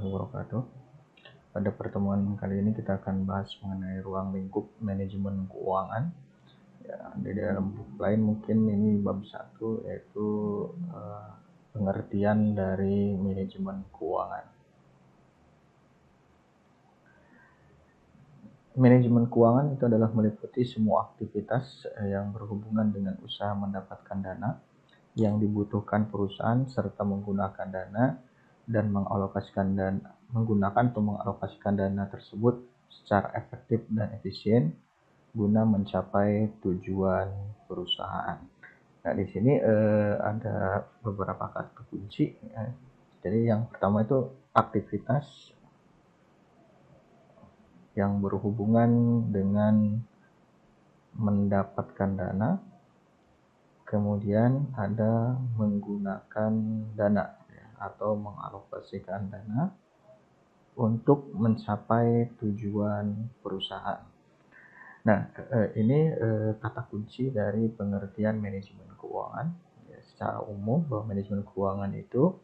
wabarakatuh. Pada pertemuan kali ini kita akan bahas mengenai ruang lingkup manajemen keuangan. Ya, di dalam buku lain mungkin ini bab 1, yaitu pengertian dari manajemen keuangan. Manajemen keuangan itu adalah meliputi semua aktivitas yang berhubungan dengan usaha mendapatkan dana yang dibutuhkan perusahaan serta menggunakan dana dan menggunakan atau mengalokasikan dana tersebut secara efektif dan efisien guna mencapai tujuan perusahaan. Nah, di sini ada beberapa kata kunci. Jadi yang pertama itu aktivitas yang berhubungan dengan mendapatkan dana, kemudian ada menggunakan dana atau mengalokasikan dana untuk mencapai tujuan perusahaan. Nah, ini kata kunci dari pengertian manajemen keuangan. Ya, secara umum bahwa manajemen keuangan itu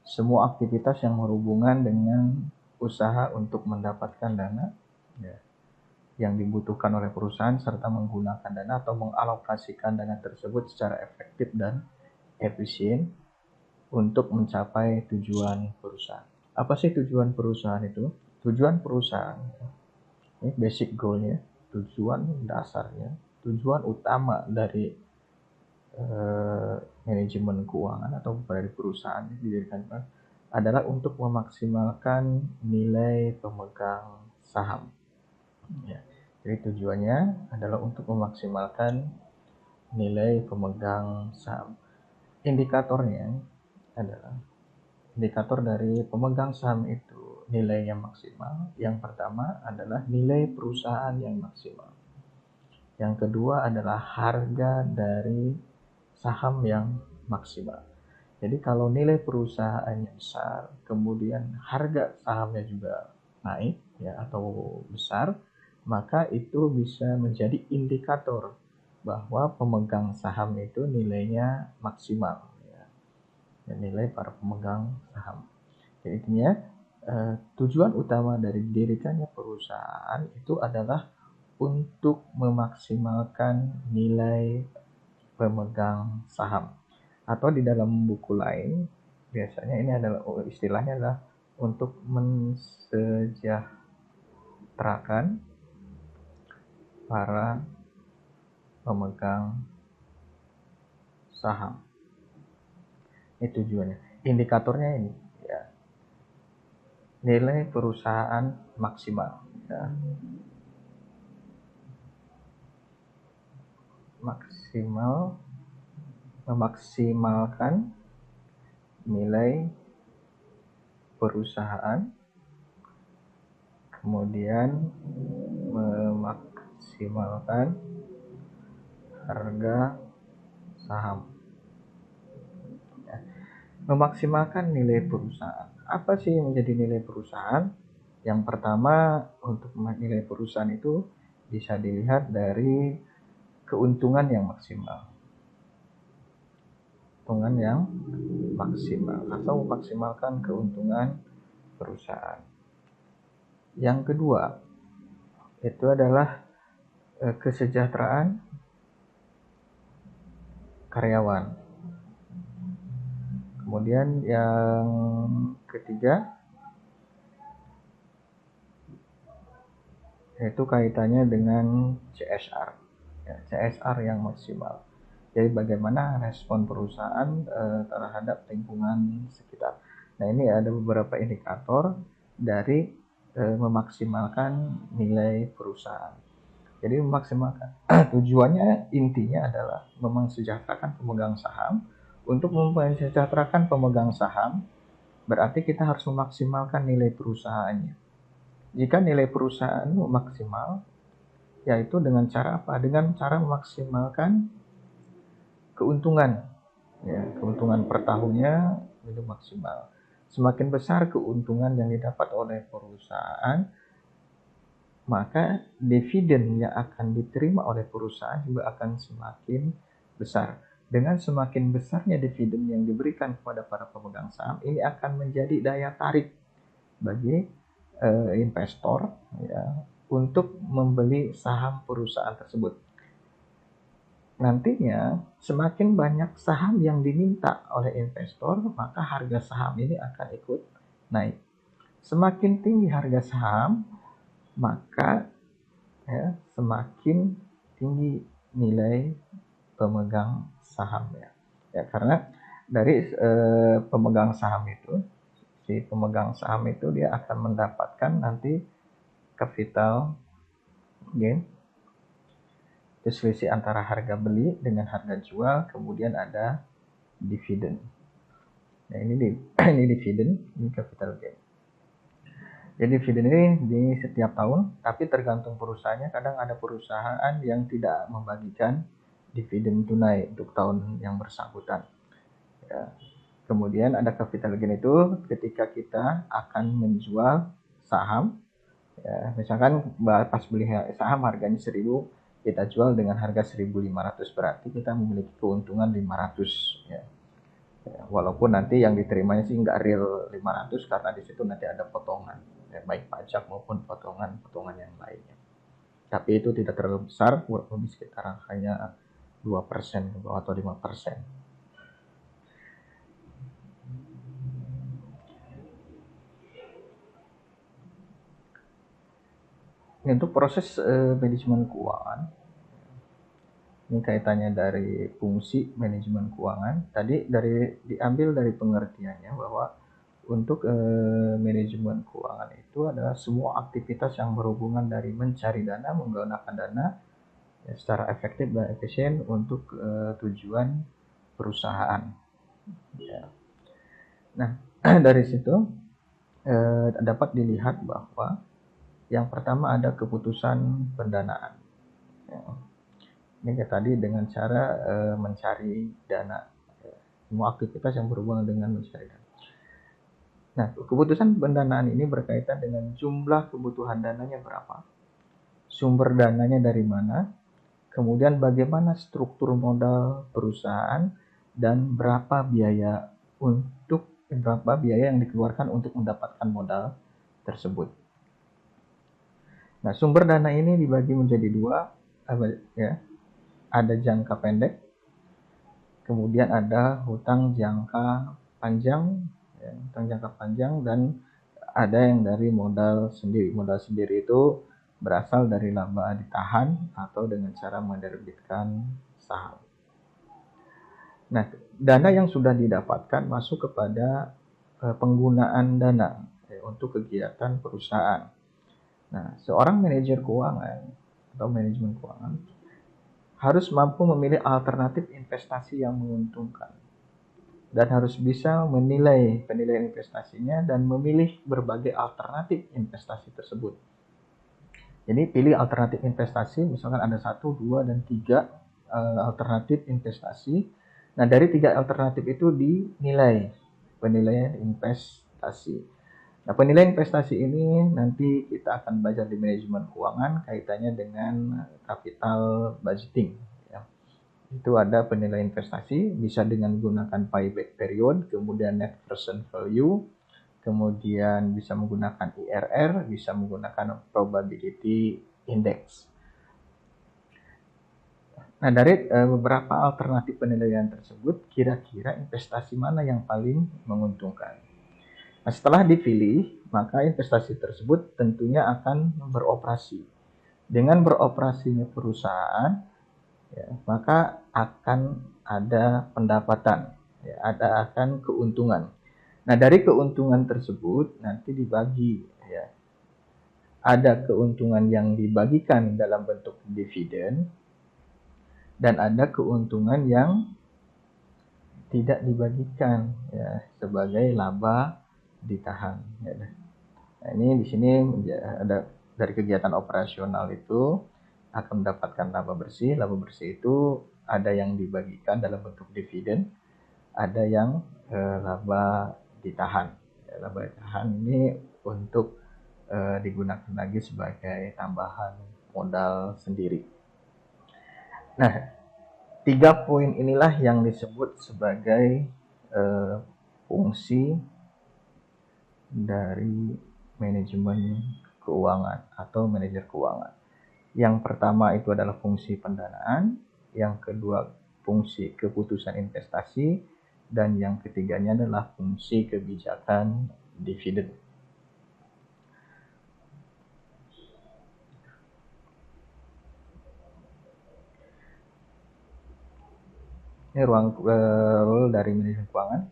semua aktivitas yang berhubungan dengan usaha untuk mendapatkan dana ya, yang dibutuhkan oleh perusahaan serta menggunakan dana atau mengalokasikan dana tersebut secara efektif dan efisien untuk mencapai tujuan perusahaan. Apa sih tujuan perusahaan itu? Tujuan perusahaan, ini basic goalnya, tujuan dasarnya, tujuan utama dari manajemen keuangan atau dari perusahaan didirikan adalah untuk memaksimalkan nilai pemegang saham. Ya, jadi tujuannya adalah untuk memaksimalkan nilai pemegang saham. Indikatornya adalah indikator dari pemegang saham itu nilainya maksimal. Yang pertama adalah nilai perusahaan yang maksimal. Yang kedua adalah harga dari saham yang maksimal. Jadi kalau nilai perusahaannya besar, kemudian harga sahamnya juga naik ya atau besar, maka itu bisa menjadi indikator bahwa pemegang saham itu nilainya maksimal ya. Dan nilai para pemegang saham. Jadi intinya tujuan utama dari didirikannya perusahaan itu adalah untuk memaksimalkan nilai pemegang saham. Atau di dalam buku lain biasanya ini adalah istilahnya adalah untuk mensejahterakan para pemegang saham. Ini tujuannya. Indikatornya ini ya, nilai perusahaan maksimal ya. Memaksimalkan nilai perusahaan, kemudian memaksimalkan harga saham. Ya. Memaksimalkan nilai perusahaan. Apa sih yang menjadi nilai perusahaan? Yang pertama, untuk nilai perusahaan itu bisa dilihat dari keuntungan yang maksimal. Keuntungan yang maksimal atau memaksimalkan keuntungan perusahaan. Yang kedua, itu adalah kesejahteraan karyawan. Kemudian yang ketiga, yaitu kaitannya dengan CSR. Ya, CSR yang maksimal. Jadi bagaimana respon perusahaan terhadap lingkungan sekitar. Nah, ini ada beberapa indikator dari memaksimalkan nilai perusahaan. Jadi memaksimalkan tujuannya intinya adalah memensejahterakan pemegang saham. Untuk memensejahterakan pemegang saham berarti kita harus memaksimalkan nilai perusahaannya. Jika nilai perusahaan maksimal, yaitu dengan cara apa? Dengan cara memaksimalkan keuntungan ya, keuntungan per tahunnya itu maksimal. Semakin besar keuntungan yang didapat oleh perusahaan, maka dividen yang akan diterima oleh perusahaan juga akan semakin besar. Dengan semakin besarnya dividen yang diberikan kepada para pemegang saham, ini akan menjadi daya tarik bagi investor ya untuk membeli saham perusahaan tersebut. Nantinya semakin banyak saham yang diminta oleh investor, maka harga saham ini akan ikut naik. Semakin tinggi harga saham, maka ya, semakin tinggi nilai pemegang saham ya. Ya karena dari pemegang saham itu, si pemegang saham itu dia akan mendapatkan nanti capital gain, itu selisih antara harga beli dengan harga jual, kemudian ada dividen. Nah ini dividen, ini capital gain. Jadi dividen ini di setiap tahun, tapi tergantung perusahaannya. Kadang ada perusahaan yang tidak membagikan dividen tunai untuk tahun yang bersangkutan. Ya. Kemudian ada capital gain itu ketika kita akan menjual saham. Ya, misalkan pas beli saham harganya 1.000, kita jual dengan harga 1.500, berarti kita memiliki keuntungan 500 ya. Walaupun nanti yang diterimanya sih nggak real 500 karena di situ nanti ada potongan ya, baik pajak maupun potongan yang lainnya. Tapi itu tidak terlalu besar, kurang lebih sekitar hanya 2% atau 5%. Untuk proses manajemen keuangan, ini kaitannya dari fungsi manajemen keuangan. Tadi diambil dari pengertiannya bahwa untuk manajemen keuangan itu adalah semua aktivitas yang berhubungan dari mencari dana, menggunakan dana ya, secara efektif dan efisien untuk tujuan perusahaan. Ya. Nah dari situ dapat dilihat bahwa yang pertama ada keputusan pendanaan. Ya. Ini kayak tadi dengan cara mencari dana, semua aktivitas yang berhubungan dengan mencari dana. Nah, keputusan pendanaan ini berkaitan dengan jumlah kebutuhan dananya berapa, sumber dananya dari mana, kemudian bagaimana struktur modal perusahaan, dan berapa biaya yang dikeluarkan untuk mendapatkan modal tersebut. Nah, sumber dana ini dibagi menjadi dua, ya. Ada jangka pendek, kemudian ada hutang jangka panjang, ya, hutang jangka panjang, dan ada yang dari modal sendiri. Modal sendiri itu berasal dari laba ditahan atau dengan cara menerbitkan saham. Nah, dana yang sudah didapatkan masuk kepada penggunaan dana untuk kegiatan perusahaan. Nah, seorang manajer keuangan atau manajemen keuangan harus mampu memilih alternatif investasi yang menguntungkan dan harus bisa menilai penilaian investasinya dan memilih berbagai alternatif investasi tersebut. Jadi pilih alternatif investasi, misalkan ada 1, 2, dan 3 alternatif investasi. Nah, dari 3 alternatif itu dinilai penilaian investasi. Nah, penilaian investasi ini nanti kita akan belajar di manajemen keuangan kaitannya dengan capital budgeting. Ya. Itu ada penilaian investasi, bisa dengan menggunakan payback period, kemudian net present value, kemudian bisa menggunakan IRR, bisa menggunakan probability index. Nah, dari beberapa alternatif penilaian tersebut, kira-kira investasi mana yang paling menguntungkan? Nah, setelah dipilih, maka investasi tersebut tentunya akan beroperasi. Dengan beroperasinya perusahaan, ya, maka akan ada pendapatan, ya, akan keuntungan. Nah, dari keuntungan tersebut nanti dibagi. Ya. Ada keuntungan yang dibagikan dalam bentuk dividen, dan ada keuntungan yang tidak dibagikan ya, sebagai laba ditahan. Ya. Nah, ini di sini ada dari kegiatan operasional itu akan mendapatkan laba bersih. Laba bersih itu ada yang dibagikan dalam bentuk dividen, ada yang laba ditahan. Ya, laba ditahan ini untuk digunakan lagi sebagai tambahan modal sendiri. Nah, 3 poin inilah yang disebut sebagai fungsi dari manajemen keuangan atau manajer keuangan. Yang pertama itu adalah fungsi pendanaan, yang kedua fungsi keputusan investasi, dan yang ketiganya adalah fungsi kebijakan dividen. Ini role dari manajemen keuangan.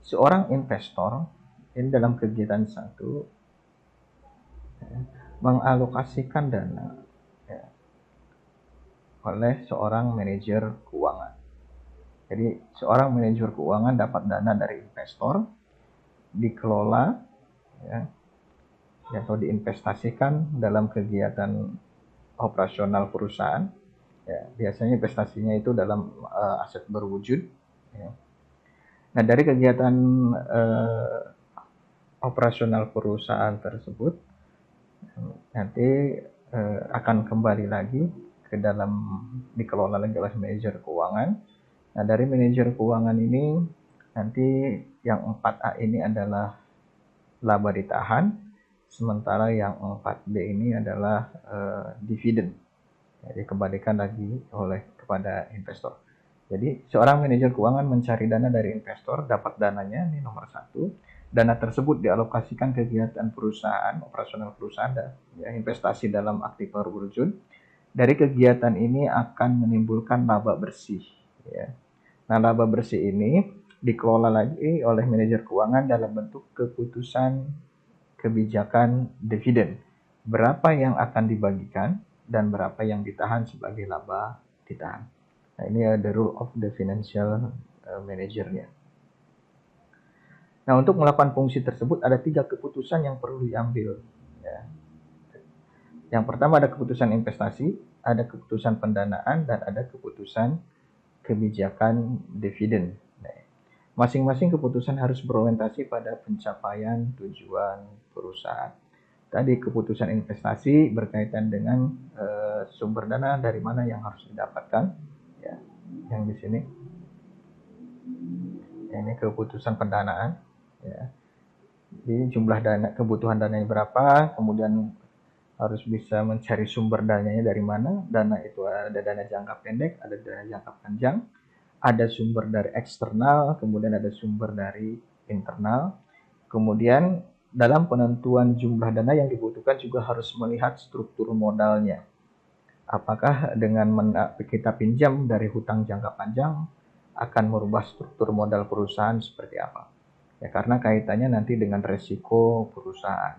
Seorang investor ini dalam kegiatan satu mengalokasikan dana oleh seorang manajer keuangan. Jadi seorang manajer keuangan dapat dana dari investor, dikelola atau diinvestasikan dalam kegiatan operasional perusahaan. Biasanya investasinya itu dalam aset berwujud. Nah, dari kegiatan operasional perusahaan tersebut nanti akan kembali lagi ke dalam dikelola lagi oleh manajer keuangan. Nah, dari manajer keuangan ini nanti yang 4A ini adalah laba ditahan, sementara yang 4B ini adalah dividen. Jadi kembalikan lagi kepada investor. Jadi seorang manajer keuangan mencari dana dari investor, dapat dananya, ini nomor 1. Dana tersebut dialokasikan kegiatan perusahaan, operasional perusahaan, investasi dalam aktif berwujud. Dari kegiatan ini akan menimbulkan laba bersih. Nah, laba bersih ini dikelola lagi oleh manajer keuangan dalam bentuk keputusan kebijakan dividen. Berapa yang akan dibagikan dan berapa yang ditahan sebagai laba ditahan. Nah, ini the role of the financial manager-nya. Nah, untuk melakukan fungsi tersebut ada 3 keputusan yang perlu diambil. Yang pertama ada keputusan investasi, ada keputusan pendanaan, dan ada keputusan kebijakan dividen. Masing-masing keputusan harus berorientasi pada pencapaian tujuan perusahaan. Tadi keputusan investasi berkaitan dengan sumber dana dari mana yang harus didapatkan, yang di sini. Ini keputusan pendanaan. Jadi jumlah dana, kebutuhan dananya berapa, kemudian harus bisa mencari sumber dananya dari mana. Dana itu ada dana jangka pendek, ada dana jangka panjang, ada sumber dari eksternal, kemudian ada sumber dari internal. Kemudian dalam penentuan jumlah dana yang dibutuhkan juga harus melihat struktur modalnya. Apakah dengan kita pinjam dari hutang jangka panjang akan merubah struktur modal perusahaan seperti apa? Karena kaitannya nanti dengan resiko perusahaan.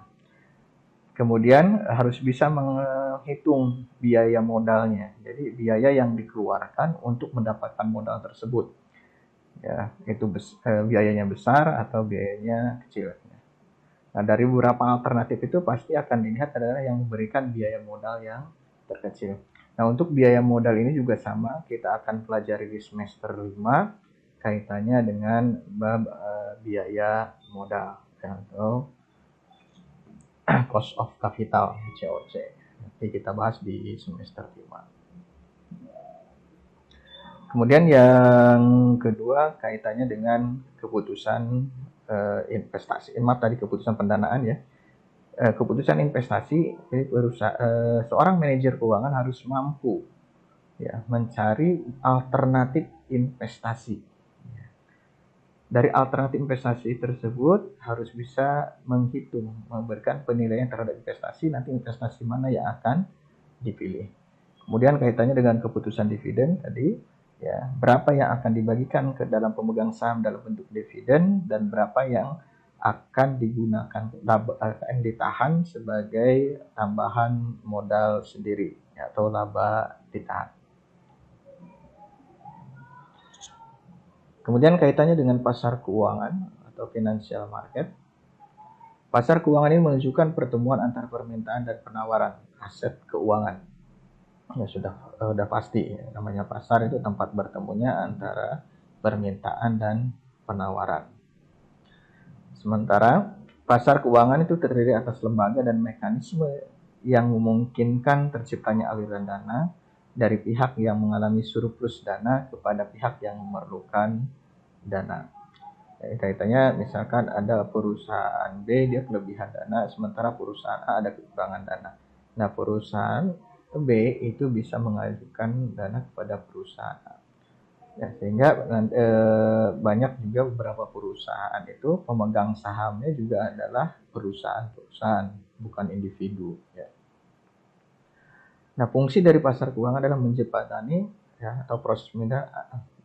Kemudian harus bisa menghitung biaya modalnya. Jadi biaya yang dikeluarkan untuk mendapatkan modal tersebut. Itu biayanya besar atau biayanya kecil. Nah, dari beberapa alternatif itu pasti akan dilihat adalah yang memberikan biaya modal yang terkecil. Nah, untuk biaya modal ini juga sama, kita akan pelajari di semester 5 kaitannya dengan bab biaya modal atau cost of capital, COC. Nanti kita bahas di semester 5. Kemudian yang kedua kaitannya dengan keputusan investasi. Tadi keputusan pendanaan ya. Keputusan investasi, seorang manajer keuangan harus mampu mencari alternatif investasi. Dari alternatif investasi tersebut harus bisa menghitung, memberikan penilaian terhadap investasi, nanti investasi mana yang akan dipilih. Kemudian kaitannya dengan keputusan dividen tadi, berapa yang akan dibagikan ke dalam pemegang saham dalam bentuk dividen dan berapa yang akan digunakan akan ditahan sebagai tambahan modal sendiri atau laba ditahan. Kemudian kaitannya dengan pasar keuangan atau financial market. Pasar keuangan ini menunjukkan pertemuan antara permintaan dan penawaran aset keuangan. Ya sudah pasti namanya pasar itu tempat bertemunya antara permintaan dan penawaran. Sementara pasar keuangan itu terdiri atas lembaga dan mekanisme yang memungkinkan terciptanya aliran dana dari pihak yang mengalami surplus dana kepada pihak yang memerlukan dana. Kaitannya misalkan ada perusahaan B dia kelebihan dana, sementara perusahaan A ada kekurangan dana. Nah, perusahaan B itu bisa mengajukan dana kepada perusahaan A. Ya, sehingga banyak juga beberapa perusahaan itu pemegang sahamnya juga adalah perusahaan-perusahaan, bukan individu. Ya. Nah, fungsi dari pasar keuangan adalah menjembatani ya, atau proses pemindahan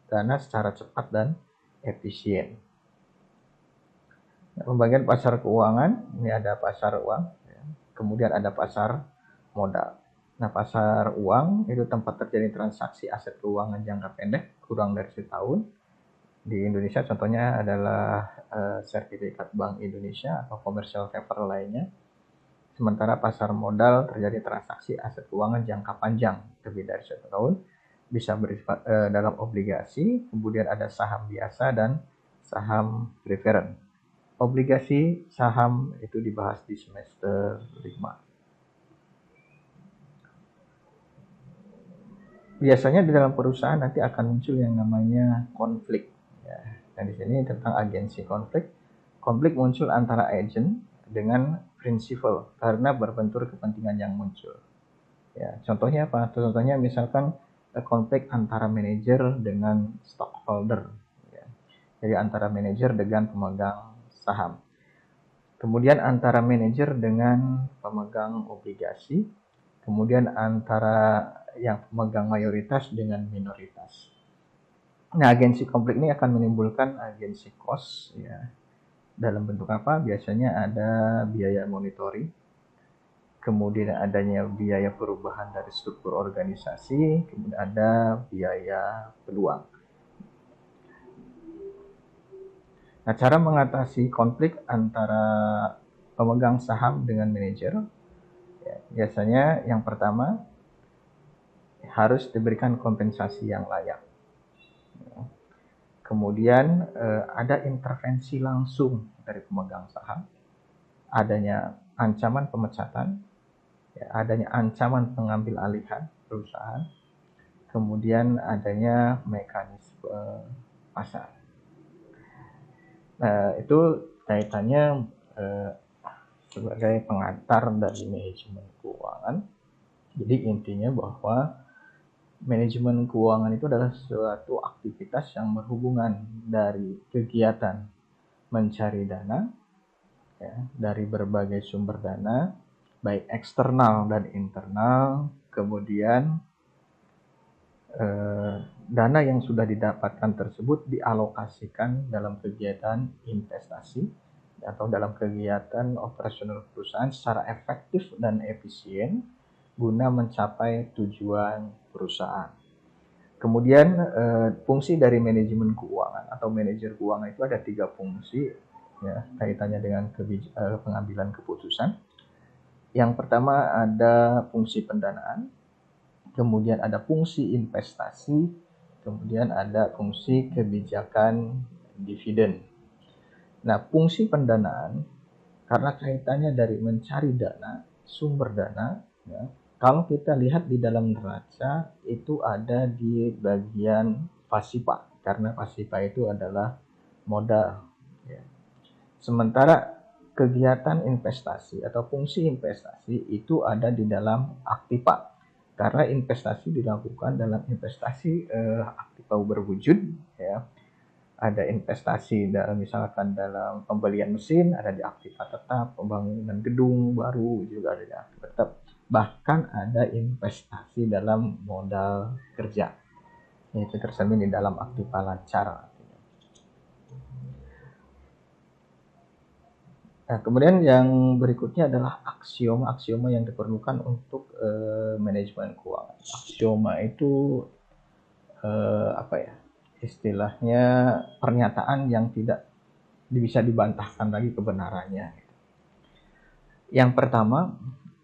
dana secara cepat dan efisien. Nah, pembagian pasar keuangan, ini ada pasar uang, ya. Kemudian ada pasar modal. Nah, pasar uang itu tempat terjadi transaksi aset keuangan jangka pendek kurang dari setahun. Di Indonesia contohnya adalah sertifikat Bank Indonesia atau commercial paper lainnya. Sementara pasar modal terjadi transaksi aset keuangan jangka panjang lebih dari 1 tahun, bisa bersifat dalam obligasi, kemudian ada saham biasa dan saham preferen. Obligasi saham itu dibahas di semester 5. Biasanya di dalam perusahaan nanti akan muncul yang namanya konflik. Ya. Dan di sini tentang agensi konflik. Konflik muncul antara agent dengan prinsipal karena berbentur kepentingan yang muncul. Ya, contohnya apa? Contohnya misalkan konflik antara manajer dengan stockholder. Ya. Jadi antara manajer dengan pemegang saham. Kemudian antara manajer dengan pemegang obligasi, kemudian antara yang pemegang mayoritas dengan minoritas. Nah, agensi konflik ini akan menimbulkan agensi cost ya. Dalam bentuk apa? Biasanya ada biaya monitoring, kemudian adanya biaya perubahan dari struktur organisasi, kemudian ada biaya peluang. Nah, cara mengatasi konflik antara pemegang saham dengan manajer, ya, biasanya yang pertama harus diberikan kompensasi yang layak. Kemudian ada intervensi langsung dari pemegang saham, adanya ancaman pemecatan, ya, adanya ancaman pengambil alihan perusahaan, kemudian adanya mekanisme pasar. Nah, itu kaitannya sebagai pengantar dari manajemen keuangan. Jadi intinya bahwa manajemen keuangan itu adalah suatu aktivitas yang berhubungan dari kegiatan mencari dana ya, dari berbagai sumber dana, baik eksternal dan internal, kemudian dana yang sudah didapatkan tersebut dialokasikan dalam kegiatan investasi atau dalam kegiatan operasional perusahaan secara efektif dan efisien guna mencapai tujuan perusahaan. Kemudian fungsi dari manajemen keuangan atau manajer keuangan itu ada 3 fungsi ya, kaitannya dengan pengambilan keputusan. Yang pertama ada fungsi pendanaan, kemudian ada fungsi investasi, kemudian ada fungsi kebijakan dividen. Nah, fungsi pendanaan karena kaitannya dari mencari dana, sumber dana, ya, kalau kita lihat di dalam neraca itu ada di bagian pasipa, karena pasipa itu adalah modal. Ya. Sementara kegiatan investasi atau fungsi investasi itu ada di dalam aktiva, karena investasi dilakukan dalam investasi aktiva berwujud. Ya. Ada investasi dalam misalkan dalam pembelian mesin, ada di aktiva tetap, pembangunan gedung baru juga ada di aktiva tetap. Bahkan ada investasi dalam modal kerja, yaitu tercermin di dalam aktiva lancar. Nah, kemudian yang berikutnya adalah aksioma-aksioma yang diperlukan untuk manajemen keuangan. Aksioma itu apa ya? Istilahnya pernyataan yang tidak bisa dibantahkan lagi kebenarannya. Yang pertama,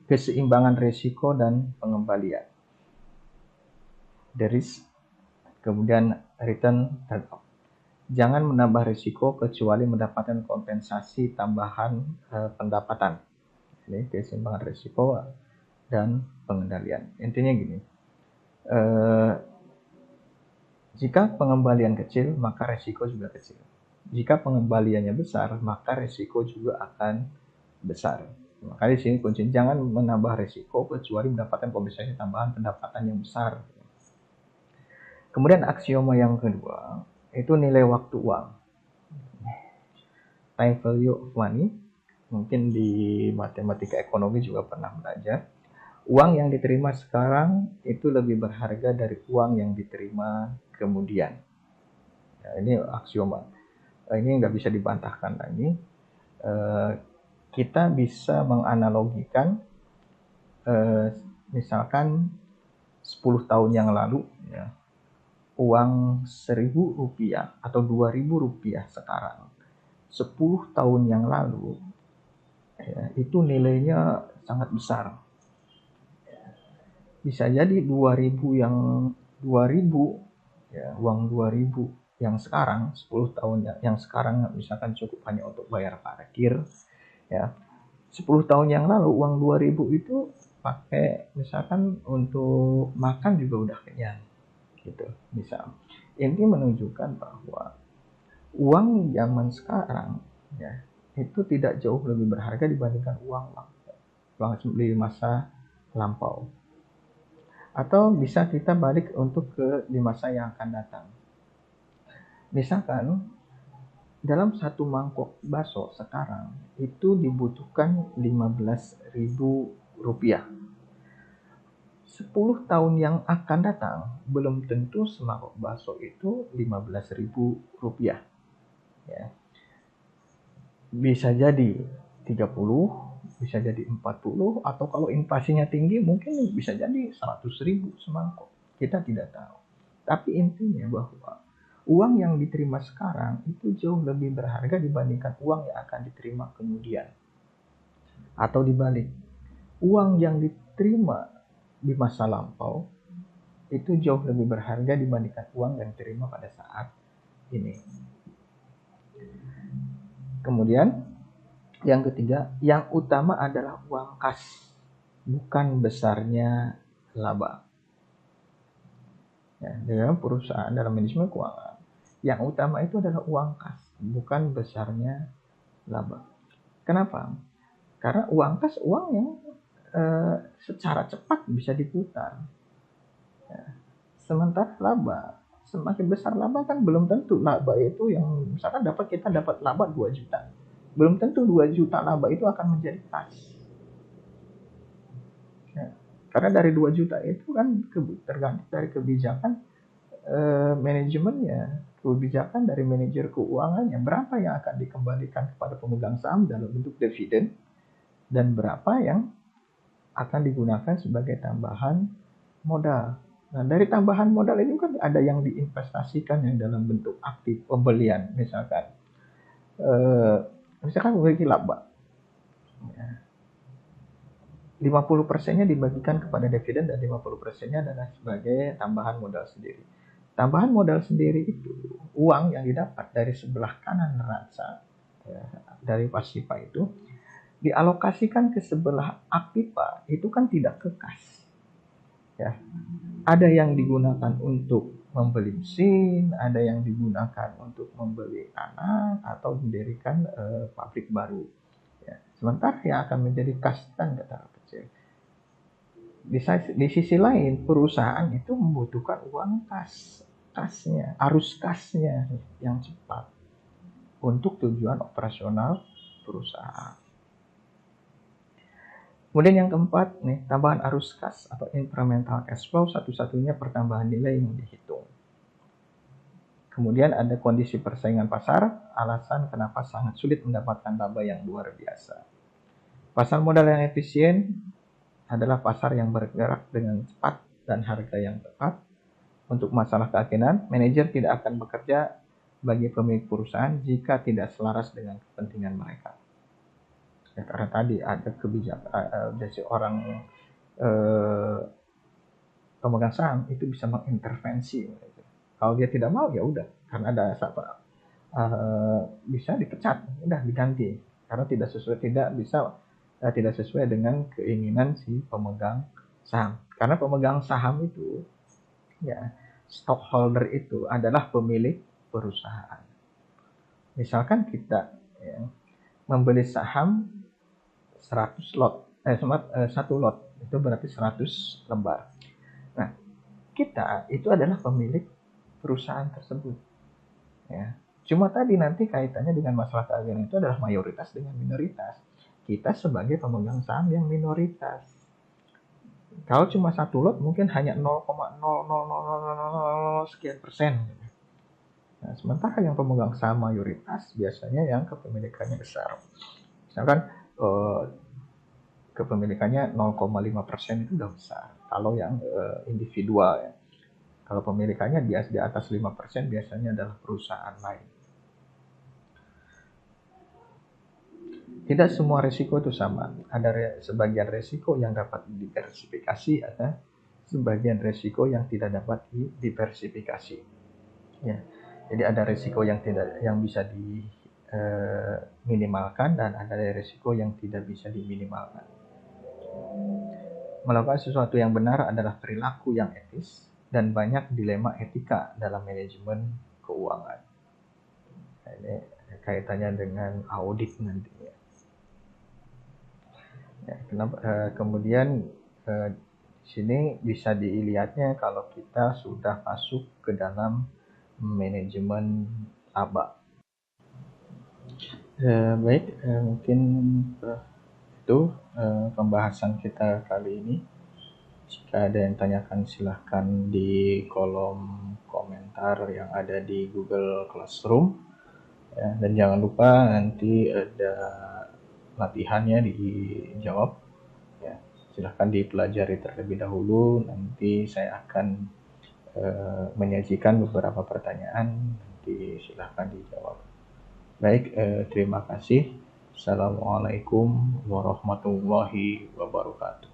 keseimbangan risiko dan pengembalian. The risk, kemudian return trade-off. Jangan menambah risiko kecuali mendapatkan kompensasi tambahan pendapatan. Ini keseimbangan risiko dan pengendalian. Intinya gini, jika pengembalian kecil, maka risiko juga kecil. Jika pengembaliannya besar, maka resiko juga akan besar. Maka di sini kunci, jangan menambah resiko kecuali mendapatkan kompensasi tambahan pendapatan yang besar. Kemudian aksioma yang kedua itu nilai waktu uang, time value of money. Mungkin di matematika ekonomi juga pernah belajar. Uang yang diterima sekarang itu lebih berharga dari uang yang diterima kemudian. Ya, ini aksioma. Ini nggak bisa dibantahkan lagi. Kita bisa menganalogikan misalkan 10 tahun yang lalu, ya, uang Rp1.000 atau Rp2.000 sekarang 10 tahun yang lalu, ya, itu nilainya sangat besar. Bisa jadi 2000 yang 2000, ya, uang 2000 yang sekarang 10 tahun yang sekarang misalkan cukup hanya untuk bayar parkir, ya. 10 tahun yang lalu uang 2000 itu pakai misalkan untuk makan juga udah kenyang gitu. Misal ini menunjukkan bahwa uang zaman sekarang, ya, itu tidak jauh lebih berharga dibandingkan uang di masa lampau. Atau bisa kita balik untuk di masa yang akan datang. Misalkan dalam satu mangkok bakso sekarang itu dibutuhkan Rp15.000. 10 tahun yang akan datang belum tentu semangkok bakso itu Rp15.000. Ya. Bisa jadi 30, bisa jadi 40, atau kalau inflasinya tinggi mungkin bisa jadi 100.000 semangkok. Kita tidak tahu. Tapi intinya bahwa uang yang diterima sekarang itu jauh lebih berharga dibandingkan uang yang akan diterima kemudian. Atau dibalik, uang yang diterima di masa lampau itu jauh lebih berharga dibandingkan uang yang diterima pada saat ini. Kemudian yang ketiga, yang utama adalah uang kas, bukan besarnya laba. Ya, dalam perusahaan, dalam manajemen keuangan, yang utama itu adalah uang kas, bukan besarnya laba. Kenapa? Karena uang kas uang yang secara cepat bisa diputar. Ya. Sementara laba, semakin besar laba kan belum tentu laba itu yang misalkan kita dapat laba 2 juta. Belum tentu 2 juta laba itu akan menjadi kas. Ya. Karena dari 2 juta itu kan tergantung dari kebijakan manajemennya, kebijakan dari manajer keuangannya, berapa yang akan dikembalikan kepada pemegang saham dalam bentuk dividen dan berapa yang akan digunakan sebagai tambahan modal. Nah, dari tambahan modal ini kan ada yang diinvestasikan yang dalam bentuk aktif pembelian, misalkan memiliki laba, 50%-nya dibagikan kepada dividen dan 50%-nya adalah sebagai tambahan modal sendiri. Tambahan modal sendiri itu uang yang didapat dari sebelah kanan neraca, ya, dari pasifa itu dialokasikan ke sebelah aktiva, itu kan tidak ke kas. Ya. Ada yang digunakan untuk membeli mesin, ada yang digunakan untuk membeli tanah atau mendirikan pabrik baru. Ya. Sementara yang akan menjadi kas kan tidak kecil. Di sisi lain, perusahaan itu membutuhkan uang kasnya, arus kasnya yang cepat untuk tujuan operasional perusahaan. Kemudian yang keempat nih, tambahan arus kas atau incremental cash flow, satu-satunya pertambahan nilai yang dihitung. Kemudian ada kondisi persaingan pasar, alasan kenapa sangat sulit mendapatkan laba yang luar biasa. Pasar modal yang efisien adalah pasar yang bergerak dengan cepat dan harga yang tepat. Untuk masalah keyakinan, manajer tidak akan bekerja bagi pemilik perusahaan jika tidak selaras dengan kepentingan mereka. Ya, karena tadi ada kebijakan dari orang pemegang saham itu bisa mengintervensi. Kalau dia tidak mau ya udah, karena ada bisa dipecat, udah diganti karena tidak sesuai dengan keinginan si pemegang saham. Karena pemegang saham itu, ya, stockholder itu adalah pemilik perusahaan. Misalkan kita ya, membeli saham 100 lot, 1 lot itu berarti 100 lembar. Nah, kita itu adalah pemilik perusahaan tersebut. Ya. Cuma tadi nanti kaitannya dengan masalah keagungan itu adalah mayoritas dengan minoritas. Kita sebagai pemegang saham yang minoritas. Kalau cuma 1 lot mungkin hanya 0,000000 sekian persen. Nah, sementara yang pemegang saham mayoritas biasanya yang kepemilikannya besar. Misalkan kepemilikannya 0,5% itu udah besar. Kalau yang individual ya. Kalau pemilikannya di atas 5% biasanya adalah perusahaan lain. Tidak semua resiko itu sama. Ada sebagian resiko yang dapat didiversifikasi, ada sebagian resiko yang tidak dapat didiversifikasi. Ya. Jadi ada resiko yang bisa diminimalkan dan ada resiko yang tidak bisa diminimalkan. Melakukan sesuatu yang benar adalah perilaku yang etis dan banyak dilema etika dalam manajemen keuangan. Nah, ini kaitannya dengan audit nantinya. Ya, kemudian di sini bisa dilihatnya kalau kita sudah masuk ke dalam manajemen laba. Baik, mungkin itu pembahasan kita kali ini. Jika ada yang tanyakan silahkan di kolom komentar yang ada di Google Classroom. Ya, dan jangan lupa nanti ada latihannya dijawab. Ya, silahkan dipelajari terlebih dahulu. Nanti saya akan menyajikan beberapa pertanyaan. Nanti silahkan dijawab. Baik, terima kasih. Assalamualaikum warahmatullahi wabarakatuh.